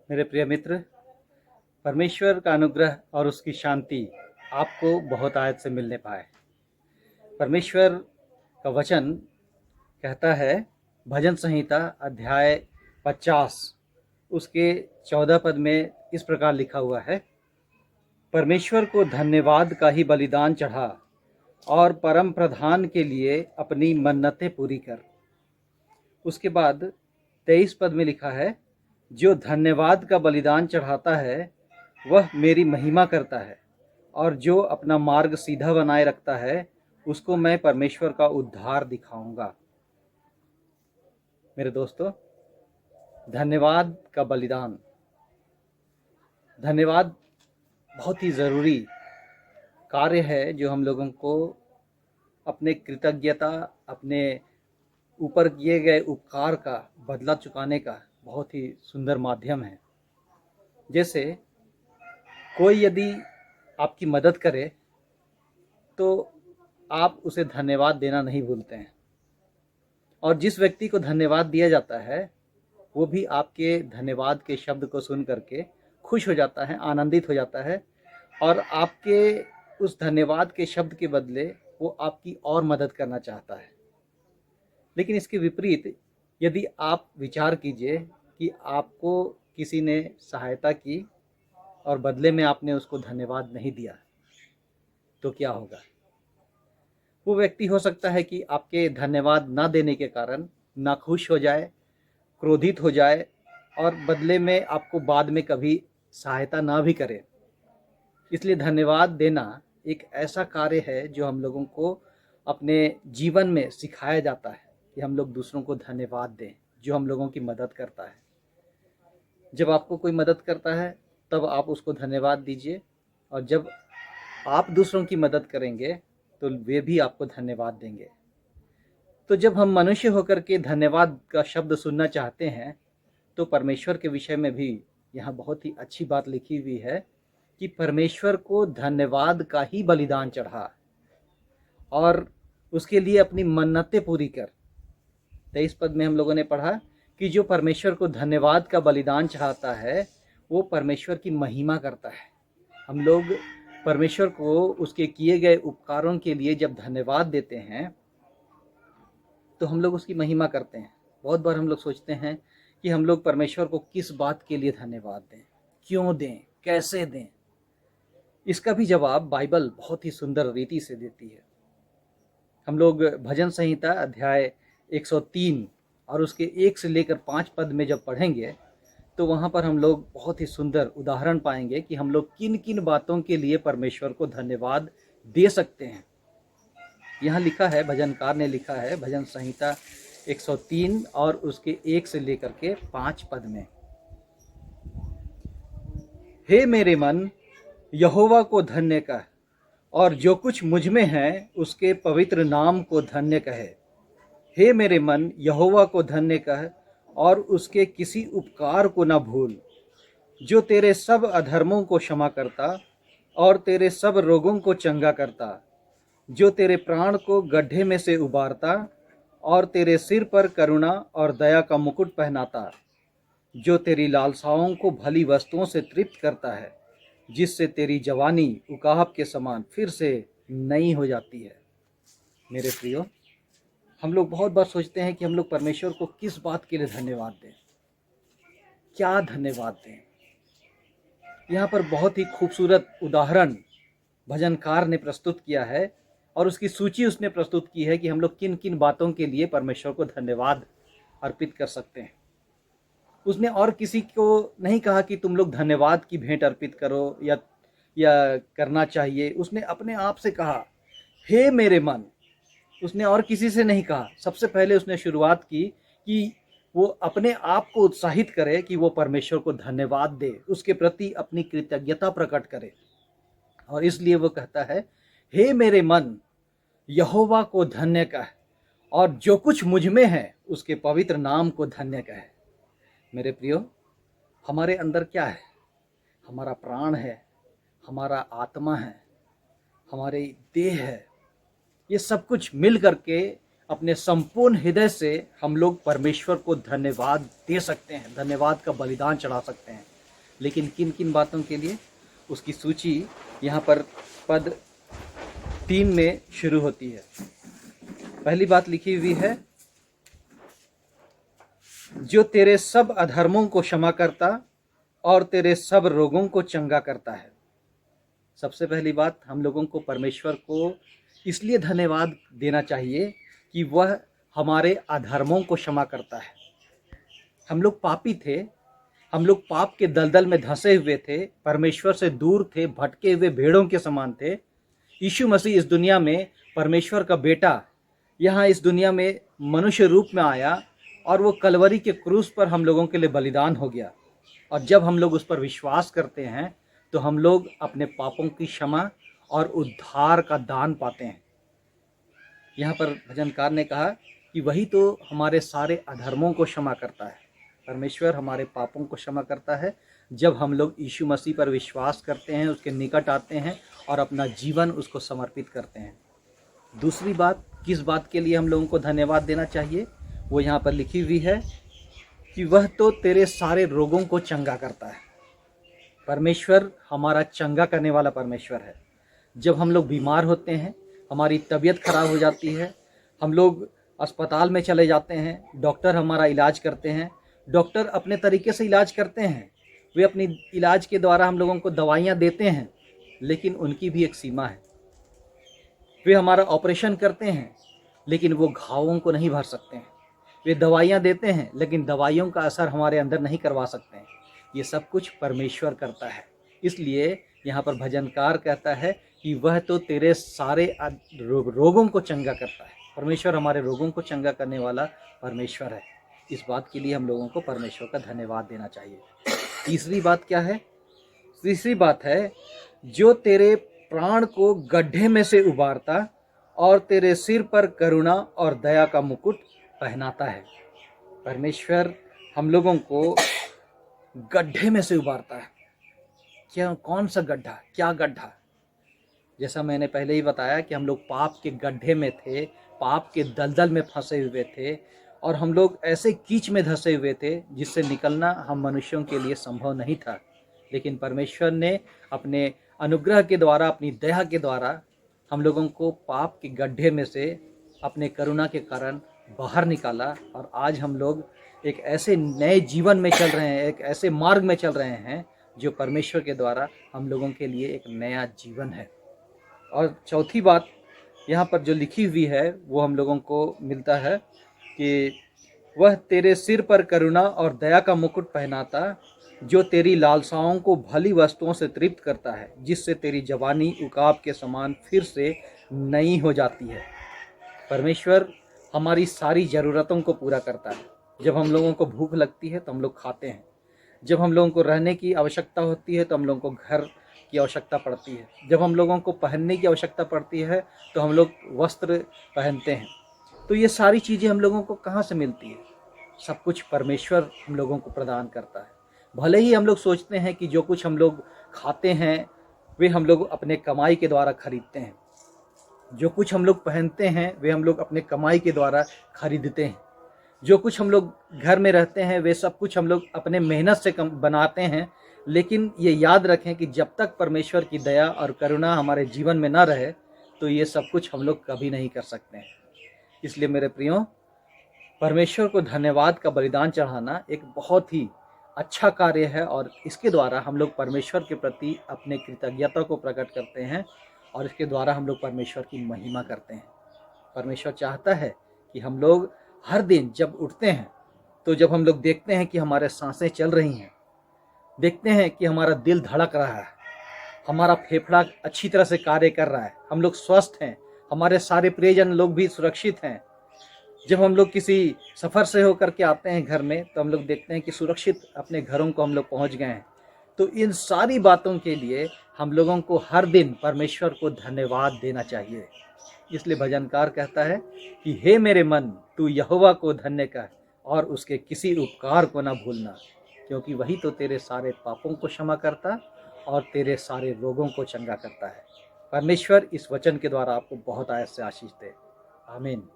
मेरे प्रिय मित्र, परमेश्वर का अनुग्रह और उसकी शांति आपको बहुत आयत से मिलने पाए। परमेश्वर का वचन कहता है, भजन संहिता अध्याय 50 उसके 14 पद में इस प्रकार लिखा हुआ है, परमेश्वर को धन्यवाद का ही बलिदान चढ़ा और परम प्रधान के लिए अपनी मन्नतें पूरी कर। उसके बाद 23 पद में लिखा है, जो धन्यवाद का बलिदान चढ़ाता है वह मेरी महिमा करता है, और जो अपना मार्ग सीधा बनाए रखता है उसको मैं परमेश्वर का उद्धार दिखाऊंगा। मेरे दोस्तों, धन्यवाद का बलिदान, धन्यवाद बहुत ही ज़रूरी कार्य है जो हम लोगों को अपने कृतज्ञता, अपने ऊपर किए गए उपकार का बदला चुकाने का बहुत ही सुंदर माध्यम है। जैसे कोई यदि आपकी मदद करे तो आप उसे धन्यवाद देना नहीं भूलते हैं, और जिस व्यक्ति को धन्यवाद दिया जाता है वो भी आपके धन्यवाद के शब्द को सुन करके खुश हो जाता है, आनंदित हो जाता है, और आपके उस धन्यवाद के शब्द के बदले वो आपकी और मदद करना चाहता है। लेकिन इसके विपरीत यदि आप विचार कीजिए कि आपको किसी ने सहायता की और बदले में आपने उसको धन्यवाद नहीं दिया, तो क्या होगा? वो व्यक्ति हो सकता है कि आपके धन्यवाद ना देने के कारण नाखुश हो जाए, क्रोधित हो जाए, और बदले में आपको बाद में कभी सहायता ना भी करे। इसलिए धन्यवाद देना एक ऐसा कार्य है जो हम लोगों को अपने जीवन में सिखाया जाता है कि हम लोग दूसरों को धन्यवाद दें जो हम लोगों की मदद करता है। जब आपको कोई मदद करता है तब आप उसको धन्यवाद दीजिए, और जब आप दूसरों की मदद करेंगे तो वे भी आपको धन्यवाद देंगे। तो जब हम मनुष्य होकर के धन्यवाद का शब्द सुनना चाहते हैं तो परमेश्वर के विषय में भी यहाँ बहुत ही अच्छी बात लिखी हुई है कि परमेश्वर को धन्यवाद का ही बलिदान चढ़ा और उसके लिए अपनी मन्नतें पूरी कर। 23 पद में हम लोगों ने पढ़ा कि जो परमेश्वर को धन्यवाद का बलिदान चढ़ाता है वो परमेश्वर की महिमा करता है। हम लोग परमेश्वर को उसके किए गए उपकारों के लिए जब धन्यवाद देते हैं तो हम लोग उसकी महिमा करते हैं। बहुत बार हम लोग सोचते हैं कि हम लोग परमेश्वर को किस बात के लिए धन्यवाद दें, क्यों दें, कैसे दें। इसका भी जवाब बाइबल बहुत ही सुंदर रीति से देती है। हम लोग भजन संहिता अध्याय 103 और उसके 1 से लेकर 5 पद में जब पढ़ेंगे तो वहाँ पर हम लोग बहुत ही सुंदर उदाहरण पाएंगे कि हम लोग किन किन बातों के लिए परमेश्वर को धन्यवाद दे सकते हैं। यहाँ लिखा है, भजनकार ने लिखा है भजन संहिता 103 और उसके 1 से लेकर के 5 पद में, हे मेरे मन, यहोवा को धन्य कह, और जो कुछ मुझ में है उसके पवित्र नाम को धन्य कहे। हे मेरे मन, यहोवा को धन्य कह और उसके किसी उपकार को न भूल, जो तेरे सब अधर्मों को क्षमा करता और तेरे सब रोगों को चंगा करता, जो तेरे प्राण को गड्ढे में से उबारता और तेरे सिर पर करुणा और दया का मुकुट पहनाता, जो तेरी लालसाओं को भली वस्तुओं से तृप्त करता है, जिससे तेरी जवानी उकाब के समान फिर से नई हो जाती है। मेरे प्रियो, हम लोग बहुत बार सोचते हैं कि हम लोग परमेश्वर को किस बात के लिए धन्यवाद दें, क्या धन्यवाद दें। यहाँ पर बहुत ही खूबसूरत उदाहरण भजनकार ने प्रस्तुत किया है और उसकी सूची उसने प्रस्तुत की है कि हम लोग किन किन बातों के लिए परमेश्वर को धन्यवाद अर्पित कर सकते हैं। उसने और किसी को नहीं कहा कि तुम लोग धन्यवाद की भेंट अर्पित करो या करना चाहिए। उसने अपने आप से कहा, हे मेरे मन। उसने और किसी से नहीं कहा। सबसे पहले उसने शुरुआत की कि वो अपने आप को उत्साहित करे कि वो परमेश्वर को धन्यवाद दे, उसके प्रति अपनी कृतज्ञता प्रकट करे। और इसलिए वो कहता है, हे मेरे मन, यहोवा को धन्य कह और जो कुछ मुझ में है उसके पवित्र नाम को धन्य कह। मेरे प्रियो, हमारे अंदर क्या है? हमारा प्राण है, हमारा आत्मा है, हमारी देह है। ये सब कुछ मिल करके अपने संपूर्ण हृदय से हम लोग परमेश्वर को धन्यवाद दे सकते हैं, धन्यवाद का बलिदान चढ़ा सकते हैं। लेकिन किन किन बातों के लिए, उसकी सूची यहाँ पर पद 3 में शुरू होती है। पहली बात लिखी हुई है, जो तेरे सब अधर्मों को क्षमा करता और तेरे सब रोगों को चंगा करता है। सबसे पहली बात, हम लोगों को परमेश्वर को इसलिए धन्यवाद देना चाहिए कि वह हमारे अधर्मों को क्षमा करता है। हम लोग पापी थे, हम लोग पाप के दलदल में धंसे हुए थे, परमेश्वर से दूर थे, भटके हुए भेड़ों के समान थे। यीशु मसीह इस दुनिया में, परमेश्वर का बेटा यहाँ इस दुनिया में मनुष्य रूप में आया और वो कलवरी के क्रूस पर हम लोगों के लिए बलिदान हो गया। और जब हम लोग उस पर विश्वास करते हैं तो हम लोग अपने पापों की क्षमा और उद्धार का दान पाते हैं। यहाँ पर भजनकार ने कहा कि वही तो हमारे सारे अधर्मों को क्षमा करता है। परमेश्वर हमारे पापों को क्षमा करता है जब हम लोग यीशु मसीह पर विश्वास करते हैं, उसके निकट आते हैं और अपना जीवन उसको समर्पित करते हैं। दूसरी बात, किस बात के लिए हम लोगों को धन्यवाद देना चाहिए, वो यहाँ पर लिखी हुई है कि वह तो तेरे सारे रोगों को चंगा करता है। परमेश्वर हमारा चंगा करने वाला परमेश्वर है। जब हम लोग बीमार होते हैं, हमारी तबीयत खराब हो जाती है, हम लोग अस्पताल में चले जाते हैं, डॉक्टर हमारा इलाज करते हैं। डॉक्टर अपने तरीके से इलाज करते हैं, वे अपनी इलाज के द्वारा हम लोगों को दवाइयाँ देते हैं, लेकिन उनकी भी एक सीमा है। वे हमारा ऑपरेशन करते हैं, लेकिन वो घावों को नहीं भर सकते हैं। वे दवाइयाँ देते हैं, लेकिन दवाइयों का असर हमारे अंदर नहीं करवा सकते हैं। ये सब कुछ परमेश्वर करता है। इसलिए यहाँ पर भजनकार कहता है कि वह तो तेरे सारे रोगों को चंगा करता है। परमेश्वर हमारे रोगों को चंगा करने वाला परमेश्वर है। इस बात के लिए हम लोगों को परमेश्वर का धन्यवाद देना चाहिए। तीसरी बात क्या है? तीसरी बात है, जो तेरे प्राण को गड्ढे में से उबारता और तेरे सिर पर करुणा और दया का मुकुट पहनाता है। परमेश्वर हम लोगों को गड्ढे में से उबारता है। क्या, कौन सा गड्ढा, क्या गड्ढा? जैसा मैंने पहले ही बताया कि हम लोग पाप के गड्ढे में थे, पाप के दलदल में फंसे हुए थे और हम लोग ऐसे कीच में धंसे हुए थे जिससे निकलना हम मनुष्यों के लिए संभव नहीं था। लेकिन परमेश्वर ने अपने अनुग्रह के द्वारा, अपनी दया के द्वारा हम लोगों को पाप के गड्ढे में से अपने करुणा के कारण बाहर निकाला और आज हम लोग एक ऐसे नए जीवन में चल रहे हैं, एक ऐसे मार्ग में चल रहे हैं जो परमेश्वर के द्वारा हम लोगों के लिए एक नया जीवन है। और चौथी बात यहाँ पर जो लिखी हुई है वो हम लोगों को मिलता है कि वह तेरे सिर पर करुणा और दया का मुकुट पहनाता, जो तेरी लालसाओं को भली वस्तुओं से तृप्त करता है, जिससे तेरी जवानी उकाब के समान फिर से नई हो जाती है। परमेश्वर हमारी सारी ज़रूरतों को पूरा करता है। जब हम लोगों को भूख लगती है तो हम लोग खाते हैं, जब हम लोगों को रहने की आवश्यकता होती है तो हम लोगों को घर की आवश्यकता पड़ती है, जब हम लोगों को पहनने की आवश्यकता पड़ती है तो हम लोग वस्त्र पहनते हैं। तो ये सारी चीज़ें हम लोगों को कहाँ से मिलती है? सब कुछ परमेश्वर हम लोगों को प्रदान करता है। भले ही हम लोग सोचते हैं कि जो कुछ हम लोग खाते हैं वे हम लोग अपने कमाई के द्वारा खरीदते हैं, जो कुछ हम लोग पहनते हैं वे हम लोग अपने कमाई के द्वारा खरीदते हैं, जो कुछ हम लोग घर में रहते हैं वे सब कुछ हम लोग अपने मेहनत से बनाते हैं। लेकिन ये याद रखें कि जब तक परमेश्वर की दया और करुणा हमारे जीवन में ना रहे तो ये सब कुछ हम लोग कभी नहीं कर सकते हैं। इसलिए मेरे प्रियो, परमेश्वर को धन्यवाद का बलिदान चढ़ाना एक बहुत ही अच्छा कार्य है और इसके द्वारा हम लोग परमेश्वर के प्रति अपने कृतज्ञता को प्रकट करते हैं और इसके द्वारा हम लोग परमेश्वर की महिमा करते हैं। परमेश्वर चाहता है कि हम लोग हर दिन जब उठते हैं तो जब हम लोग देखते हैं कि हमारे सांसें चल रही हैं, देखते हैं कि हमारा दिल धड़क रहा है, हमारा फेफड़ा अच्छी तरह से कार्य कर रहा है, हम लोग स्वस्थ हैं, हमारे सारे प्रियजन लोग भी सुरक्षित हैं, जब हम लोग किसी सफ़र से होकर के आते हैं घर में तो हम लोग देखते हैं कि सुरक्षित अपने घरों को हम लोग पहुंच गए हैं, तो इन सारी बातों के लिए हम लोगों को हर दिन परमेश्वर को धन्यवाद देना चाहिए। इसलिए भजनकार कहता है कि हे मेरे मन, तू यहोवा को धन्य कर और उसके किसी उपकार को ना भूलना, क्योंकि वही तो तेरे सारे पापों को क्षमा करता और तेरे सारे रोगों को चंगा करता है। परमेश्वर इस वचन के द्वारा आपको बहुत आयत से आशीष दे। आमीन।